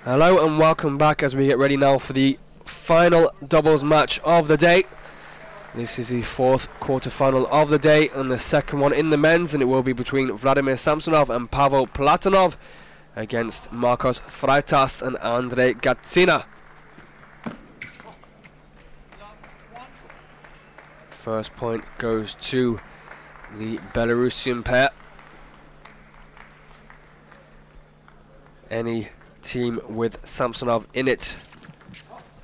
Hello and welcome back as we get ready now for the final doubles match of the day. This is the fourth quarter-final of the day and the second one in the men's, and it will be between Vladimir Samsonov and Pavel Platonov against Marcos Freitas and Andrei Gacina. First point goes to the Belarusian pair. Any team with Samsonov in it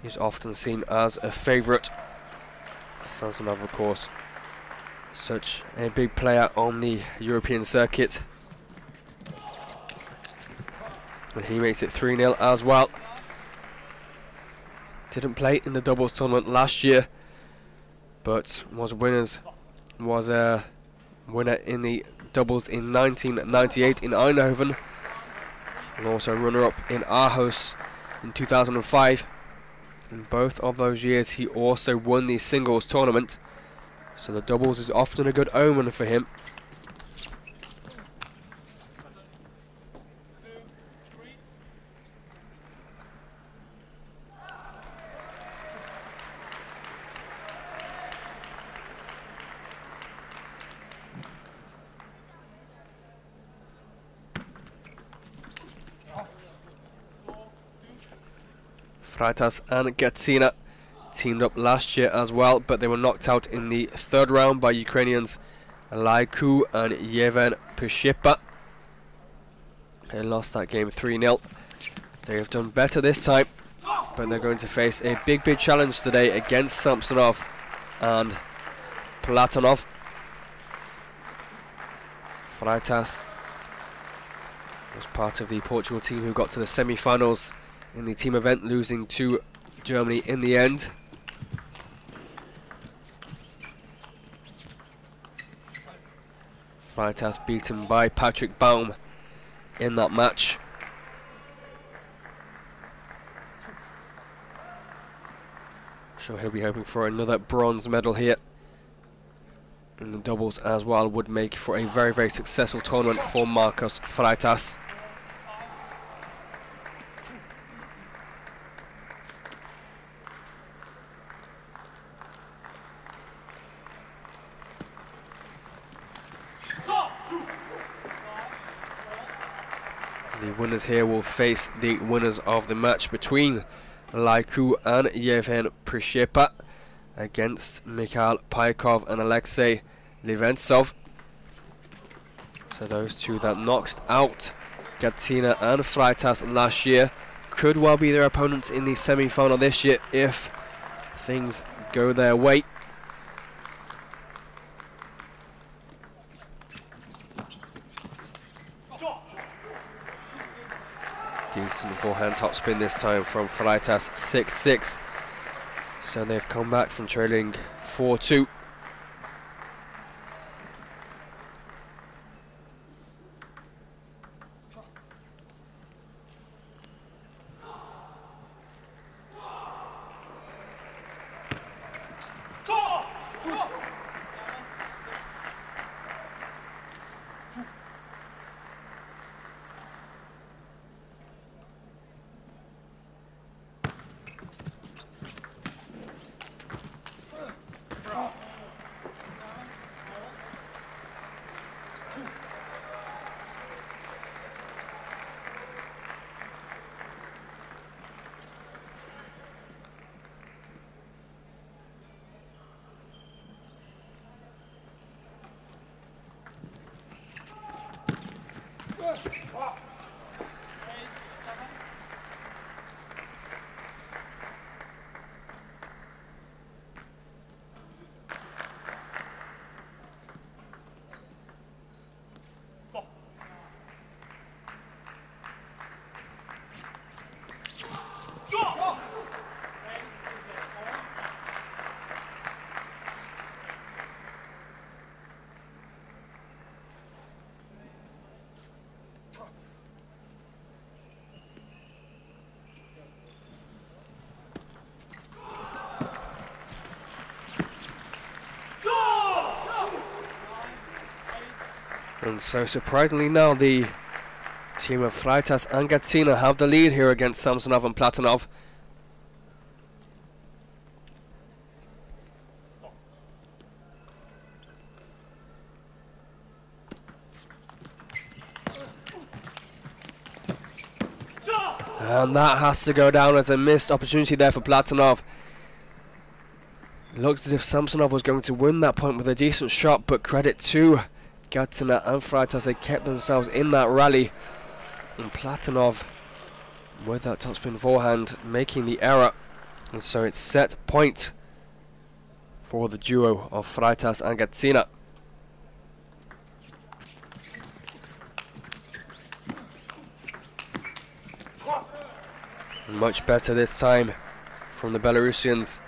is often seen as a favourite. Samsonov, of course, such a big player on the European circuit, and he makes it 3-0 as well. Didn't play in the doubles tournament last year, but was a winner in the doubles in 1998 in Eindhoven, and also runner-up in Aarhus in 2005. In both of those years he also won the singles tournament, so the doubles is often a good omen for him. Freitas and Gacina teamed up last year as well, but they were knocked out in the third round by Ukrainians Laiku and Yevhen Pishipa. They lost that game 3-0. They have done better this time, but they're going to face a big challenge today against Samsonov and Platonov. Freitas was part of the Portugal team who got to the semi-finals in the team event, losing to Germany in the end. Freitas beaten by Patrick Baum in that match. Sure, he'll be hoping for another bronze medal here in the doubles as well. Would make for a very successful tournament for Marcos Freitas. The winners here will face the winners of the match between Laiku and Yevhen Pishipa against Mikhail Paikov and Alexei Liventsov. So those two that knocked out Gacina and Freitas last year could well be their opponents in the semi-final this year if things go their way. Decent forehand topspin this time from Freitas, 6-6. So they've come back from trailing 4-2. And so surprisingly now the team of Freitas and Gacina have the lead here against Samsonov and Platonov. And that has to go down as a missed opportunity there for Platonov. Looks as if Samsonov was going to win that point with a decent shot, but credit to Gacina and Freitas, they kept themselves in that rally. And Platonov, with that topspin forehand, making the error. And so it's set point for the duo of Freitas and Gacina. Much better this time from the Belarusians.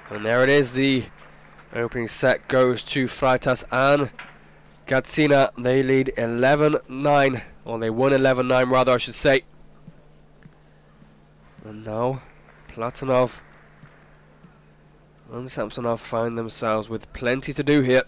And there it is, the opening set goes to Freitas and Gacina. They lead 11-9. Or they won 11-9 rather, I should say. And now Platonov and Samsonov find themselves with plenty to do here.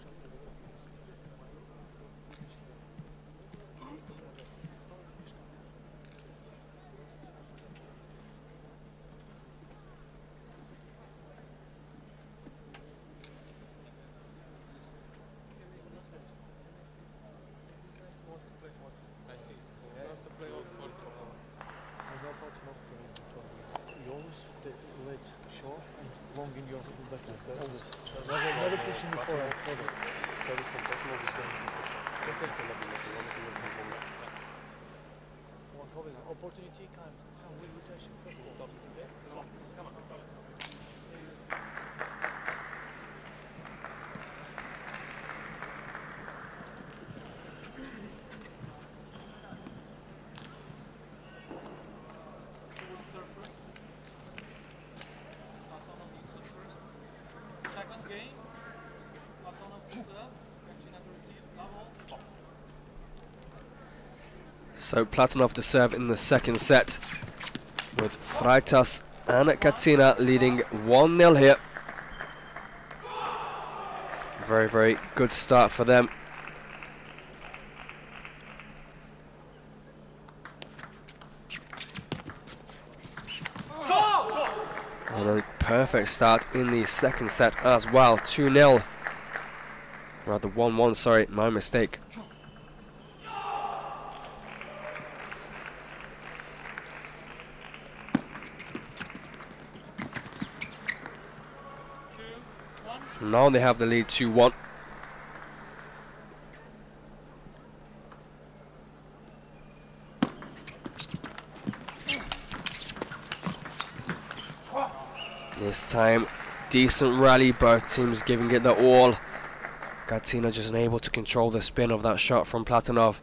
So Platonov to serve in the second set, with Freitas and Gacina leading 1-0 here. Very, very good start for them. And a perfect start in the second set as well. 2-0. Rather 1-1, sorry, my mistake. Now they have the lead 2-1. This time, decent rally, both teams giving it their all. Gacina just unable to control the spin of that shot from Platonov.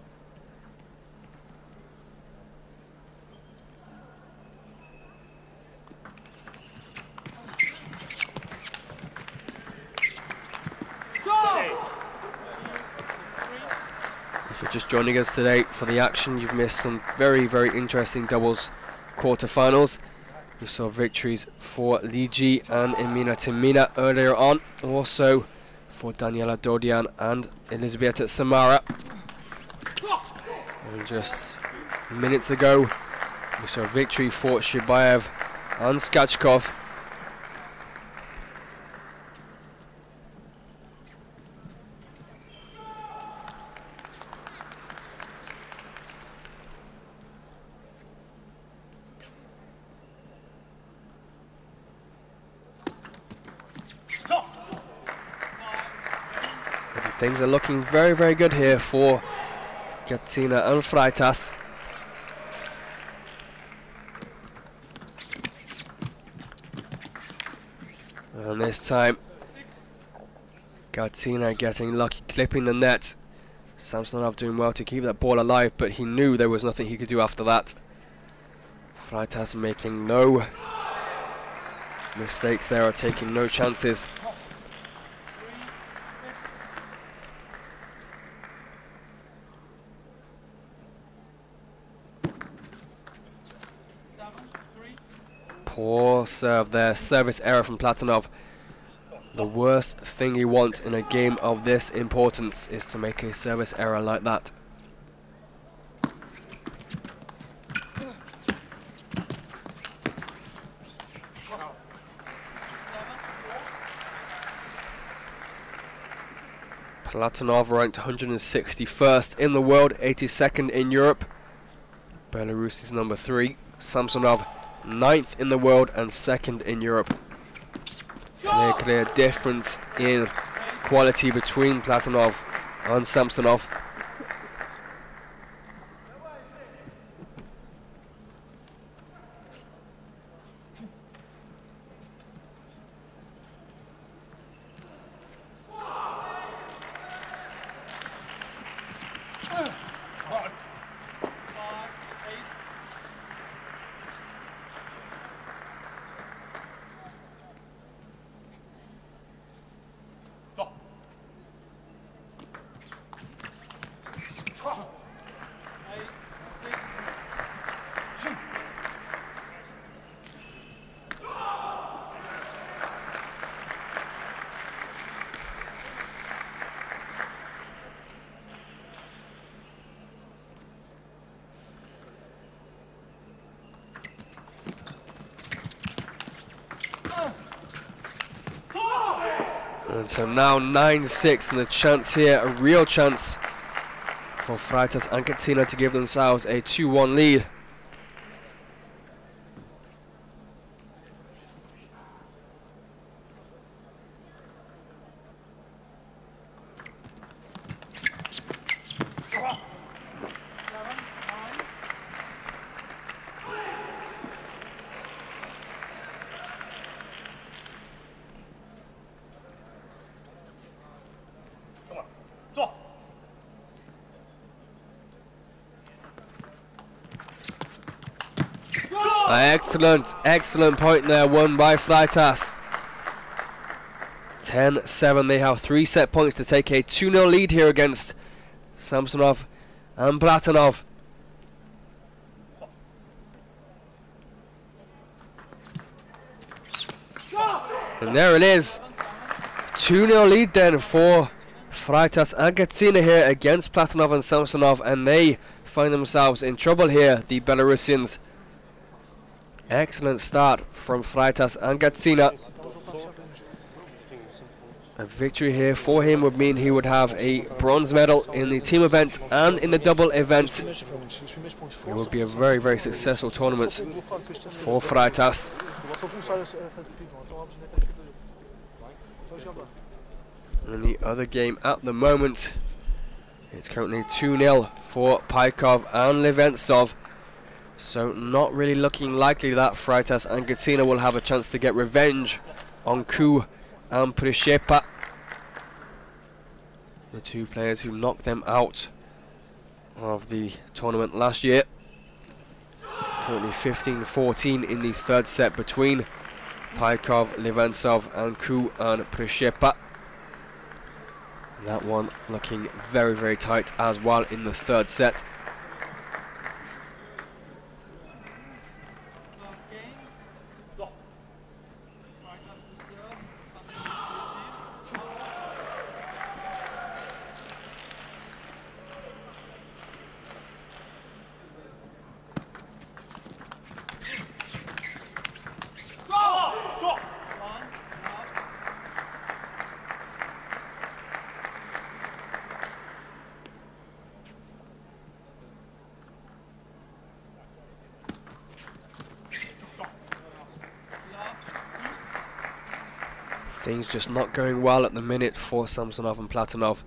If you're just joining us today for the action, you've missed some very, very interesting doubles quarterfinals. We saw victories for Li Ji and Emina Timina earlier on, also for Daniela Dodian and Elizaveta Samara. And just minutes ago, we saw victory for Shibaev and Skachkov. Things are looking very, very good here for Gacina and Freitas. And this time, Gacina getting lucky, clipping the net. Samsonov doing well to keep that ball alive, but he knew there was nothing he could do after that. Freitas making no mistakes there, or taking no chances. Poor serve there, service error from Platonov. The worst thing you want in a game of this importance is to make a service error like that. Platonov ranked 161st in the world, 82nd in Europe. Belarus is number 3. Samsonov 9th in the world and 2nd in Europe. Clear difference in quality between Platonov and Samsonov. And so now 9-6, and a chance here, a real chance for Freitas and Gacina to give themselves a 2-1 lead. Excellent point there, won by Freitas. 10-7, they have 3 set points to take a 2-0 lead here against Samsonov and Platonov. And there it is, 2-0 lead then for Freitas and Gacina here against Platonov and Samsonov, and they find themselves in trouble here, the Belarusians. Excellent start from Freitas and Gacina. A victory here for him would mean he would have a bronze medal in the team event and in the double event. It would be a very, very successful tournament for Freitas. In the other game at the moment, it's currently 2-0 for Paikov and Liventsov. So not really looking likely that Freitas and Gacina will have a chance to get revenge on Ku and Prishepa, the 2 players who knocked them out of the tournament last year. Currently 15-14 in the 3rd set between Paikov, Liventsov and Ku and Prishepa. That one looking very, very tight as well in the 3rd set. Things just not going well at the minute for Samsonov and Platonov.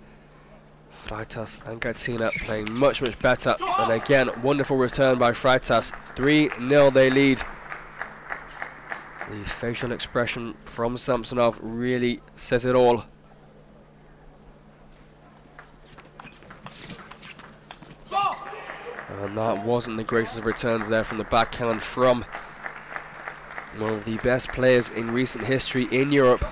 Freitas and Gacina playing much, much better. And again, wonderful return by Freitas. 3-0 they lead. The facial expression from Samsonov really says it all. And that wasn't the greatest of returns there from the backhand from one of the best players in recent history in Europe.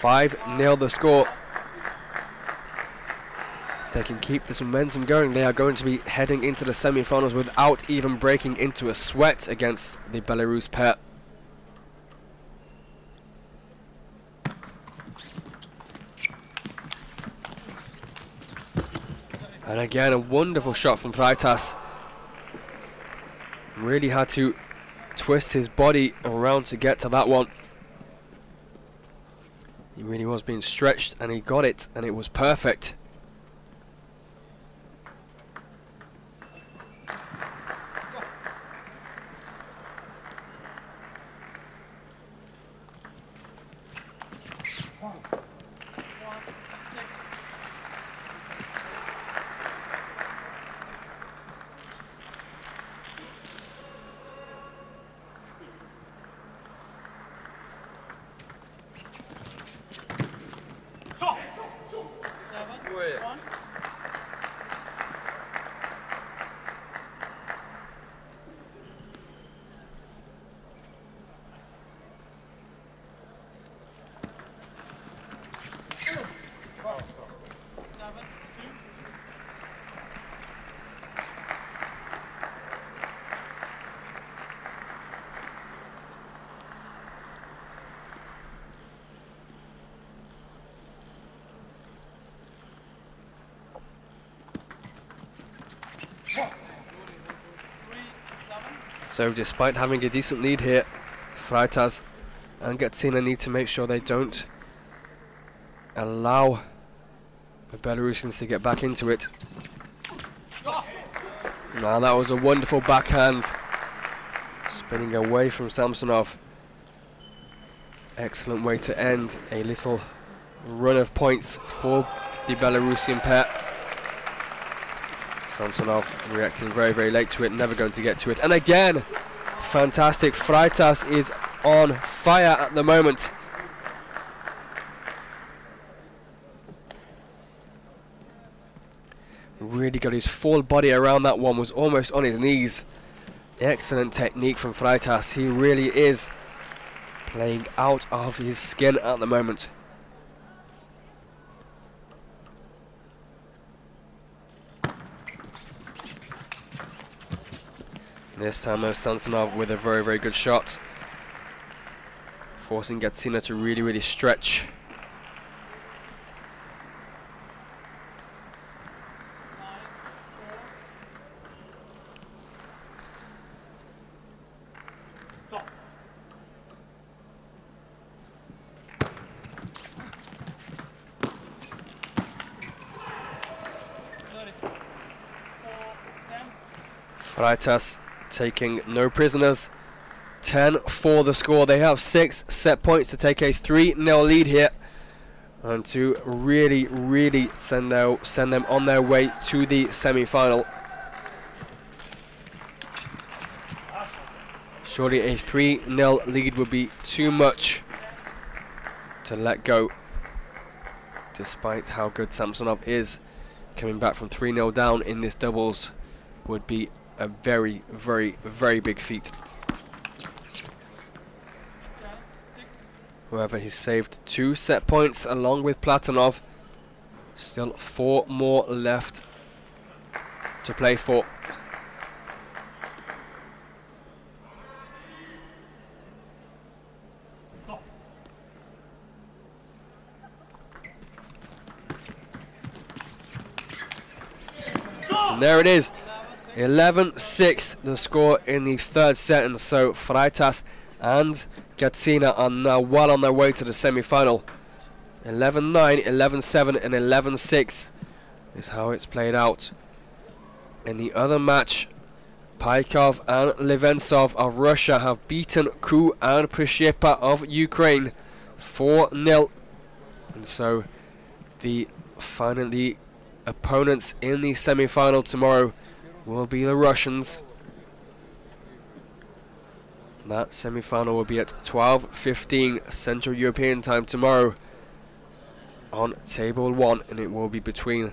5-0 the score. If they can keep this momentum going, they are going to be heading into the semi-finals without even breaking into a sweat against the Belarus pair. And again, a wonderful shot from Freitas. Really had to twist his body around to get to that one. He really was being stretched, and he got it, and it was perfect. So despite having a decent lead here, Freitas and Gacina need to make sure they don't allow the Belarusians to get back into it. Now that was a wonderful backhand, spinning away from Samsonov. Excellent way to end a little run of points for the Belarusian pair. Samsonov reacting very, very late to it, never going to get to it. And again, fantastic. Freitas is on fire at the moment. Really got his full body around that one, was almost on his knees. Excellent technique from Freitas. He really is playing out of his skin at the moment. This time though, Samsonov with a very, very good shot, forcing Gacina to really, really stretch. Freitas taking no prisoners. 10 for the score. They have 6 set points to take a 3-0 lead here, and to really, really send them on their way to the semi-final. Surely a 3-0 lead would be too much to let go, despite how good Samsonov is. Coming back from 3-0 down in this doubles would be a very, very, very big feat. However, he's saved 2 set points along with Platonov. Still 4 more left to play for. And there it is. 11-6 the score in the third set, and so Freitas and Gacina are now well on their way to the semi-final. 11-9, 11-7 and 11-6 is how it's played out. In the other match, Paikov and Leventsov of Russia have beaten Ku and Prishepa of Ukraine 4-0, and so the opponents in the semi-final tomorrow will be the Russians. That semi-final will be at 12:15 Central European time tomorrow on table 1, and it will be between,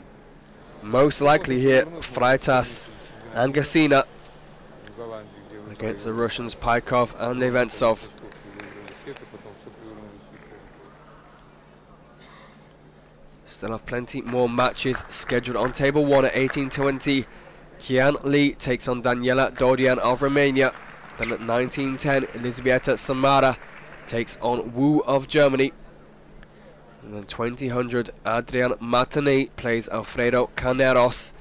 most likely here, Freitas and Gacina against the Russians Paikov and Leventsov. Still have plenty more matches scheduled on table 1 at 18:20. Kian Lee takes on Daniela Dodian of Romania. Then at 19:10, Elizbieta Samara takes on Wu of Germany. And then 20:00, Adrian Matane plays Alfredo Caneros.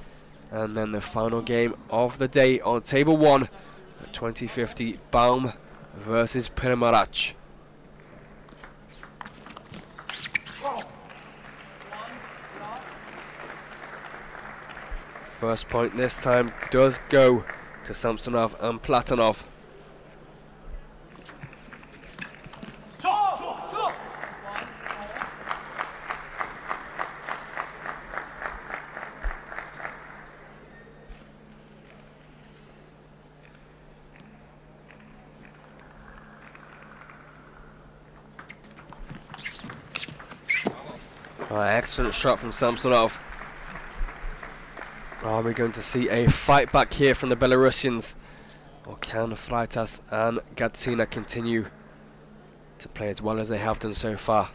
And then the final game of the day on table 1 at 20:50, Baum versus Primorac. First point this time does go to Samsonov and Platonov. Excellent shot from Samsonov. Are we going to see a fight back here from the Belarusians? Or can Freitas and Gacina continue to play as well as they have done so far?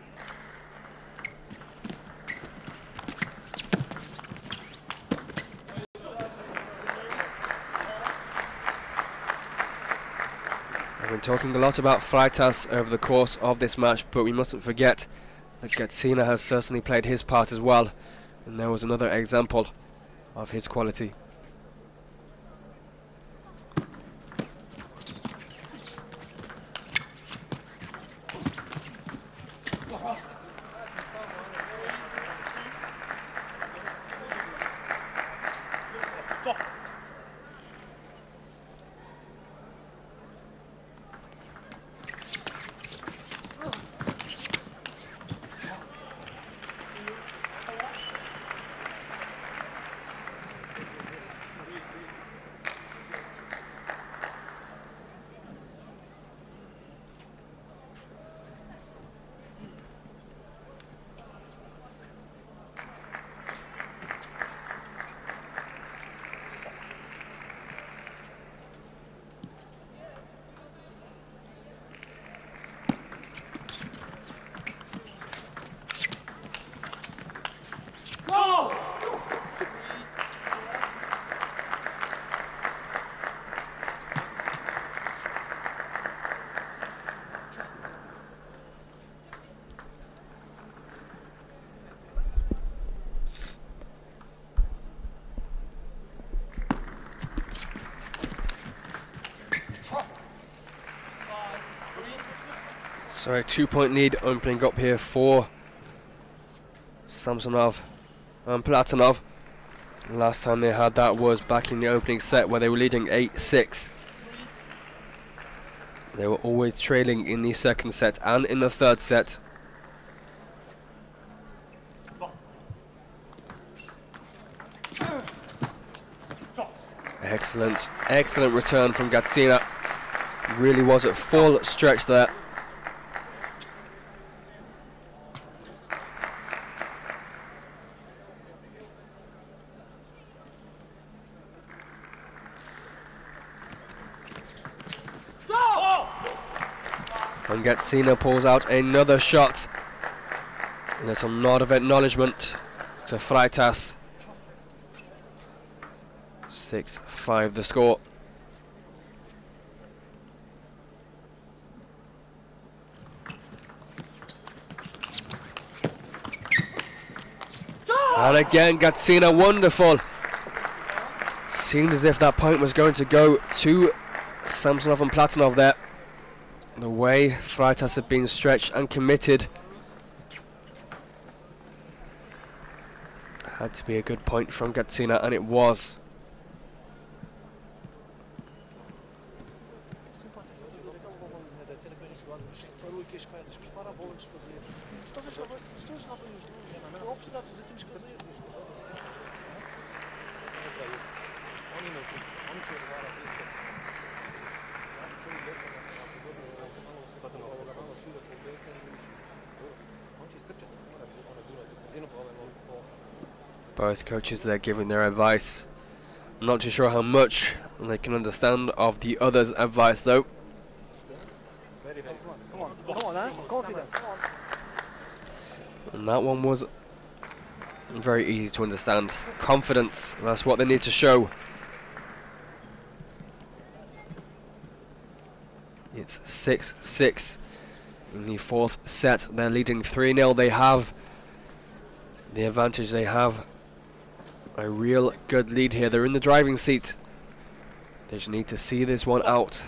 I've been talking a lot about Freitas over the course of this match, but we mustn't forget that Gacina has certainly played his part as well, and there was another example of his quality. So a 2-point lead opening up here for Samsonov and Platonov. Last time they had that was back in the opening set where they were leading 8-6. They were always trailing in the second set and in the third set. Excellent return from Gacina. Really was at full stretch there. And Gacina pulls out another shot. A little nod of acknowledgement to Freitas. 6-5 the score. And again Gacina, wonderful. Seemed as if that point was going to go to Samsonov and Platonov there. The way Freitas had been stretched and committed. Had to be a good point from Gacina, and it was. Both coaches there giving their advice. I'm not too sure how much they can understand of the other's advice though. And that one was Very easy to understand. Confidence, that's what they need to show. It's 6-6 in the fourth set. They're leading 3-0. They have the advantage. They have a real good lead here. They're in the driving seat. They just need to see this one out.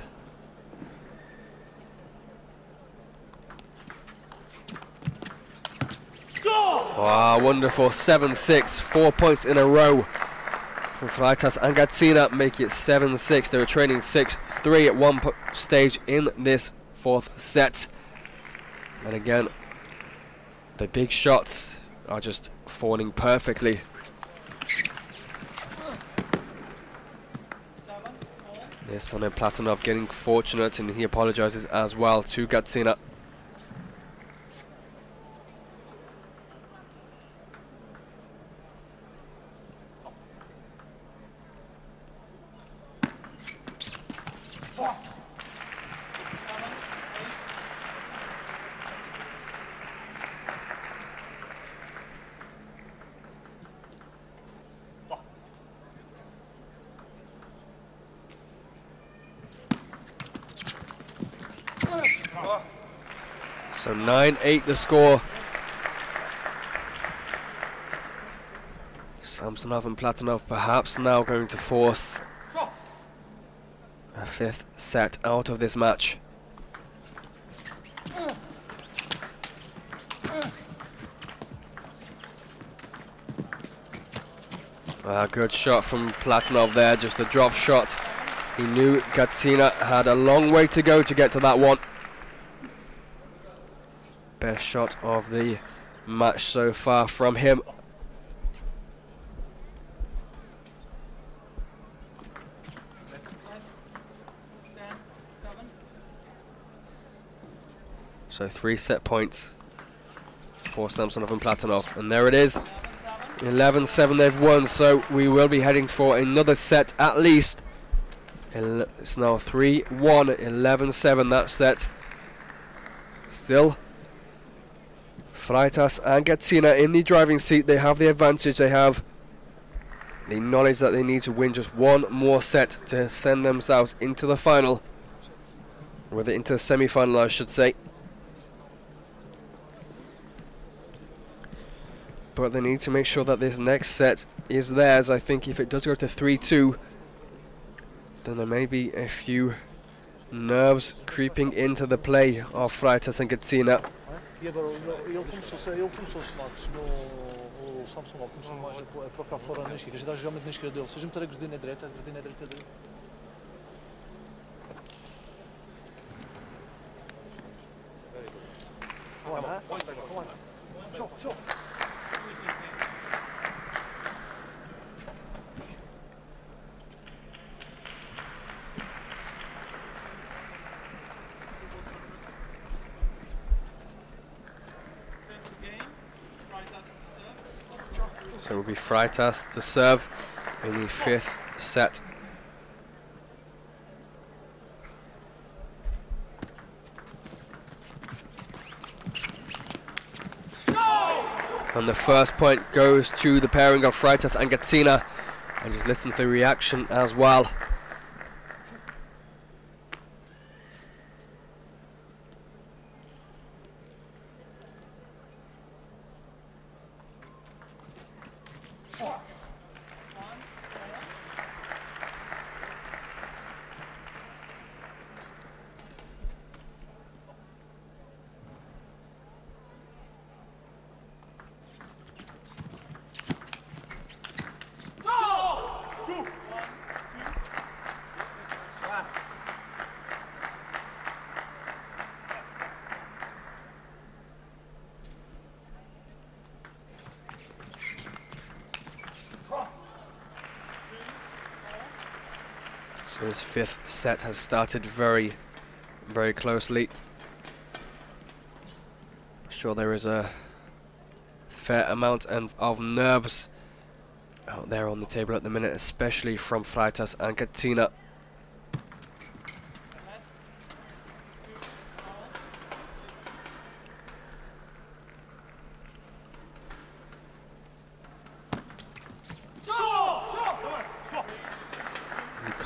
Wow, wonderful. 7-6, 4 points in a row for Freitas and Gacina, make it 7-6. They were trailing 6-3 at one stage in this fourth set. And again, the big shots are just falling perfectly. Yes, and then Platonov getting fortunate, and he apologizes as well to Gacina. So 9-8 the score. Samsonov and Platonov perhaps now going to force a fifth set out of this match. A good shot from Platonov there, just a drop shot. He knew Gacina had a long way to go to get to that one. Best shot of the match so far from him. So 3 set points for Samsonov and Platonov, and there it is. 11-7 they've won, so we will be heading for another set at least. It's now 3-1, 11-7 that set. Still Freitas and Gacina in the driving seat. They have the advantage. They have the knowledge that they need to win just one more set to send themselves into the final, or into the semi-final I should say. But they need to make sure that this next set is theirs. I think if it does go to 3-2, then there may be a few nerves creeping into the play of Freitas and Gacina. E agora ele começou-se Marcos no Samsonov, começou mais para fora na esquerda, a gente está geralmente na esquerda dele. Se a gente meter a Gacina direita dele. Come on. Show. So it will be Freitas to serve in the fifth set. And the first point goes to the pairing of Freitas and Gacina. And just listen to the reaction as well. So this fifth set has started very, very closely. I'm sure there is a fair amount of nerves out there on the table at the minute, especially from Freitas and Gacina.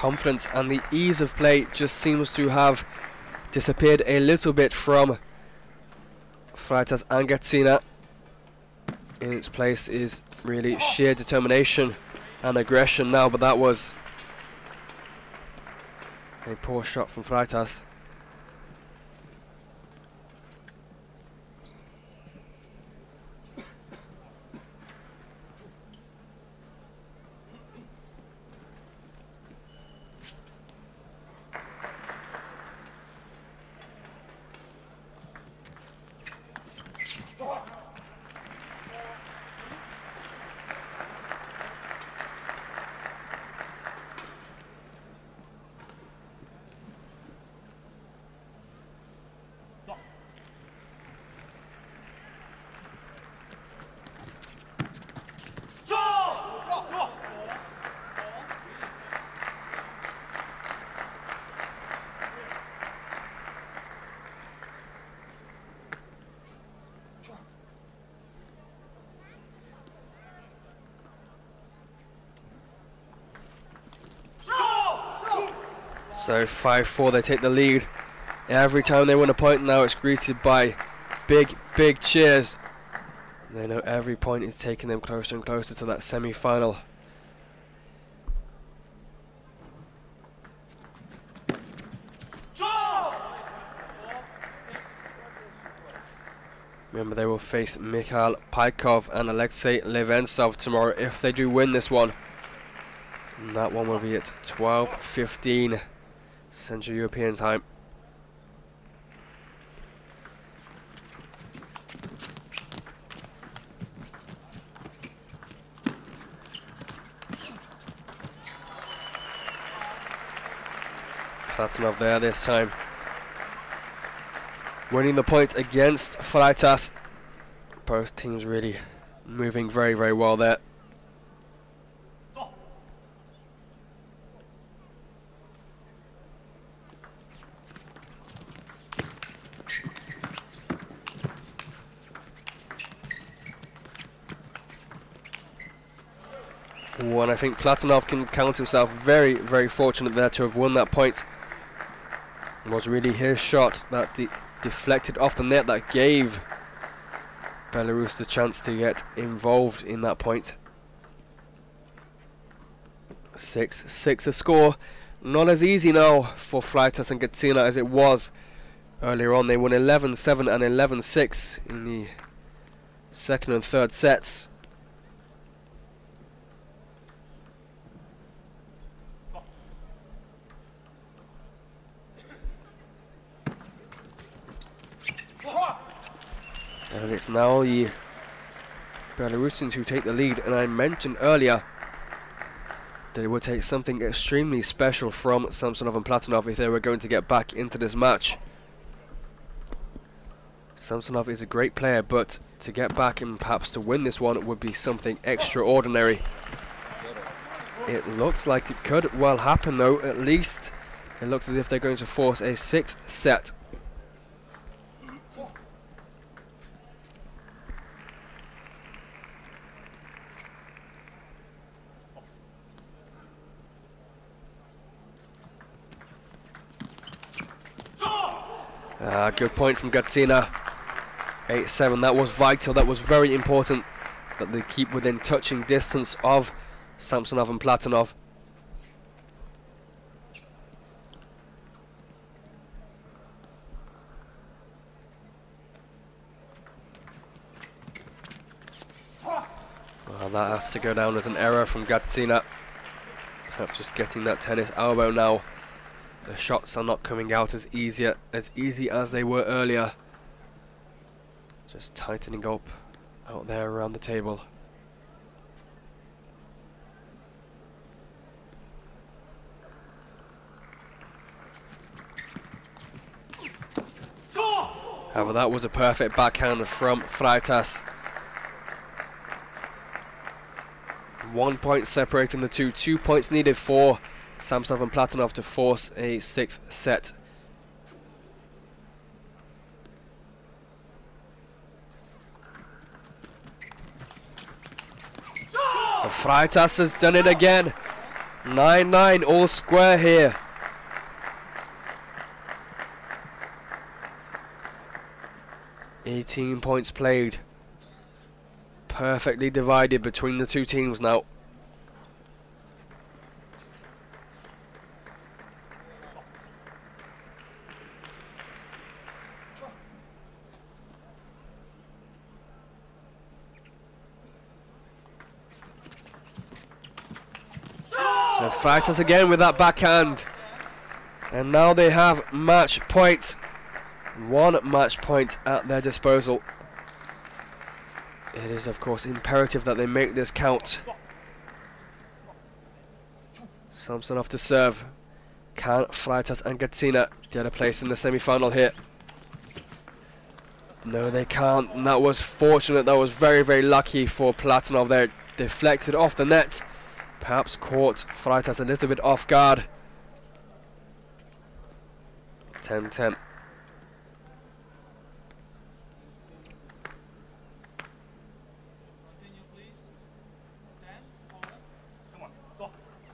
confidence and the ease of play just seems to have disappeared a little bit from Freitas and Gacina. In its place is really sheer determination and aggression now, but that was a poor shot from Freitas. So 5-4, they take the lead. Every time they win a point now, it's greeted by big cheers. They know every point is taking them closer and closer to that semi-final. Remember, they will face Mikhail Paikov and Alexei Leventsov tomorrow if they do win this one. And that one will be at 12:15 Central European time. Platonov there this time, winning the point against Freitas. Both teams really moving very well there. And I think Platonov can count himself very fortunate there to have won that point. It was really his shot that deflected off the net that gave Belarus the chance to get involved in that point. 6-6 the score. Not as easy now for Freitas and Gacina as it was earlier on. They won 11-7 and 11-6 in the second and third sets. And it's now the Belarusians who take the lead, and I mentioned earlier that it would take something extremely special from Samsonov and Platonov if they were going to get back into this match. Samsonov is a great player, but to get back and perhaps to win this one would be something extraordinary. It looks like it could well happen though. At least it looks as if they're going to force a sixth set. Good point from Gacina. 8-7, that was vital, that was very important that they keep within touching distance of Samsonov and Platonov. Well, that has to go down as an error from Gacina. Perhaps just getting that tennis elbow now. The shots are not coming out as easy as they were earlier. Just tightening up out there around the table. However, that was a perfect backhand from Freitas. 1 point separating the two. 2 points needed for Samsonov and Platonov to force a sixth set. And Freitas has done it again. 9-9, all square here. $18 points played. Perfectly divided between the two teams now. And Freitas again with that backhand. And now they have match point. 1 match point at their disposal. It is of course imperative that they make this count. Samsonov to serve. Can Freitas and Gacina get a place in the semi-final here? No, they can't, and that was fortunate. That was very, very lucky for Platonov there. Deflected off the net. Perhaps caught Freitas a little bit off guard. 10-10.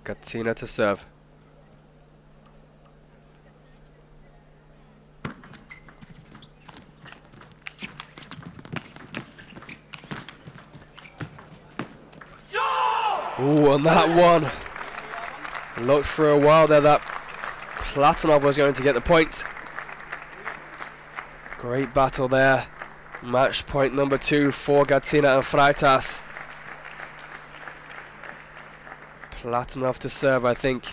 Gacina to serve. Ooh, on that one. Looked for a while there that Platonov was going to get the point. Great battle there. Match point number 2 for Gacina and Freitas. Platonov to serve, I think.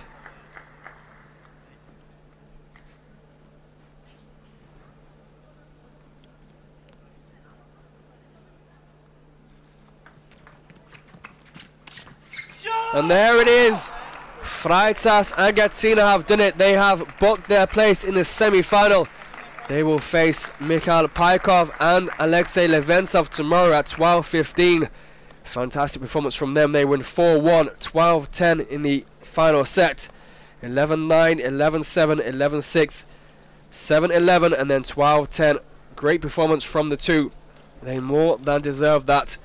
And there it is. Freitas and Gacina have done it. They have booked their place in the semi-final. They will face Mikhail Paikov and Alexei Leventsov tomorrow at 12:15. Fantastic performance from them. They win 4-1, 12-10 in the final set. 11-9, 11-7, 11-6, 7-11, and then 12-10. Great performance from the two. They more than deserve that.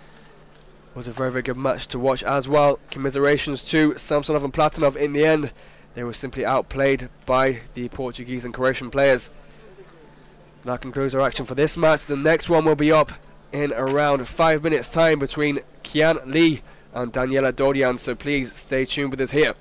Was a very, very good match to watch as well. Commiserations to Samsonov and Platonov. In the end, they were simply outplayed by the Portuguese and Croatian players. That concludes our action for this match. The next one will be up in around 5 minutes time between Qian Li and Daniela Dodian, so please stay tuned with us here.